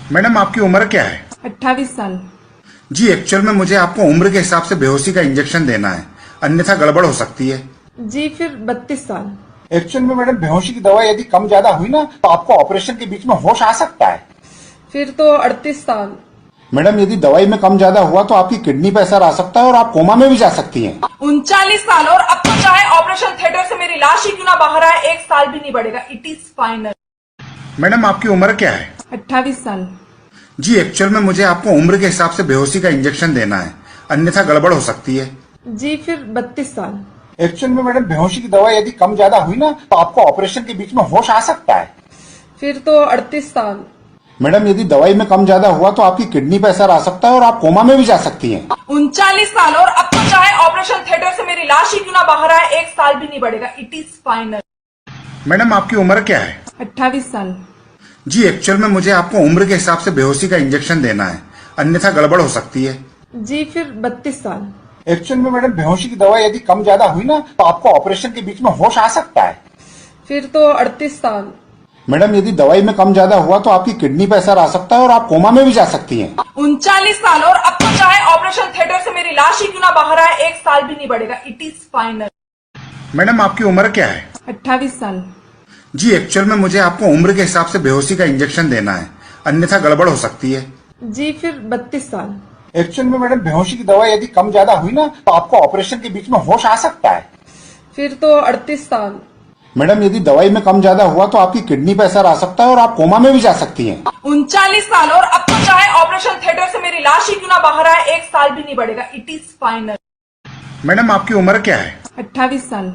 Madam आपकी उम्र क्या है? 28 साल। जी एक्चुअल में मुझे आपको उम्र के हिसाब से बेहोशी का इंजेक्शन देना है, अन्यथा गड़बड़ हो सकती है। जी फिर 32 साल। एक्चुअल में मैडम बेहोशी की दवा यदि कम ज्यादा हुई ना तो आपको ऑपरेशन के बीच में होश आ सकता है। फिर तो 38 साल। मैडम यदि दवाई में कम ज्यादा हुआ तो आपकी किडनी पे असर आ सकता है और आप कोमा में भी जा सकती हैं। 39 साल और अब तो चाहे ऑपरेशन थिएटर से मेरी लाश ही क्यों ना बाहर आए, 1 साल भी नहीं बढ़ेगा। It is final. मैडम आपकी उम्र क्या है? 28 साल। जी एक्चुअल में मुझे आपको उम्र के हिसाब से बेहोशी का इंजेक्शन देना है, अन्यथा गड़बड़ हो सकती है। जी फिर 32 साल। एक्चुअल में मैडम बेहोशी की दवा यदि कम ज्यादा हुई ना तो आपको ऑपरेशन के बीच में होश आ सकता है। फिर तो 38 साल। मैडम यदि दवाई में कम ज्यादा हुआ तो आपकी किडनी पे असर आ सकता है और आप कोमा में भी जा सकती हैं। 39 साल और अब तो चाहे ऑपरेशन थिएटर से मेरी लाश ही क्यों ना बाहर आए, 1 साल भी नहीं बढ़ेगा। It is final. मैडम आपकी उम्र क्या है? 28 साल। जी एक्चुअल में मुझे आपको उम्र के हिसाब से बेहोशी का इंजेक्शन देना है, अन्यथा गड़बड़ हो सकती है। जी फिर 32 साल। एक्चुअल में मैडम बेहोशी की दवा यदि कम ज्यादा हुई ना तो आपको ऑपरेशन के बीच में होश आ सकता है। फिर तो 38 साल। मैडम यदि दवाई में कम ज्यादा हुआ तो आपकी किडनी पे असर आ सकता है और आप कोमा में भी जा सकती हैं। 39 साल और अब तो चाहे ऑपरेशन थिएटर से मेरी लाश ही क्यों ना बाहर आए, 1 साल भी नहीं बढ़ेगा। It is final. मैडम आपकी उम्र क्या है? 28 साल। जी एक्चुअल में मुझे आपको उम्र के हिसाब से बेहोशी का इंजेक्शन देना है, अन्यथा गड़बड़ हो सकती है। जी फिर 32 साल। एक्चुअल में मैडम बेहोशी की दवा यदि कम ज्यादा हुई ना तो आपको ऑपरेशन के बीच में होश आ सकता है। फिर तो 38 साल। मैडम यदि दवाई में कम ज्यादा हुआ तो आपकी किडनी पे असर आ सकता है और आप कोमा में भी जा सकती हैं। 39 साल और अब तो चाहे ऑपरेशन थिएटर से मेरी लाश ही क्यों ना बाहर आए, 1 साल भी नहीं बढ़ेगा। It is final. मैडम आपकी उम्र क्या है? 28 साल।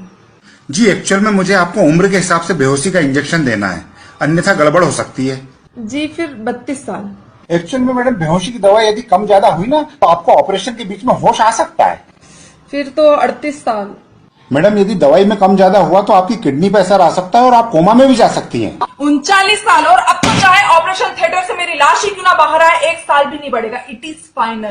जी एक्चुअल में मुझे आपको उम्र के हिसाब से बेहोशी का इंजेक्शन देना है, अन्यथा गड़बड़ हो सकती है। जी फिर 32 साल। एक्चुअल में मैडम बेहोशी की दवा यदि कम ज्यादा हुई ना तो आपको ऑपरेशन के बीच में होश आ सकता है। फिर तो 38 साल। मैडम यदि दवाई में कम ज्यादा हुआ तो आपकी किडनी पे असर आ सकता है और आप कोमा में भी जा सकती हैं। 39 साल और अब तो चाहे ऑपरेशन थिएटर से मेरी लाश ही क्यों ना बाहर आए, 1 साल भी नहीं बढ़ेगा। It is final.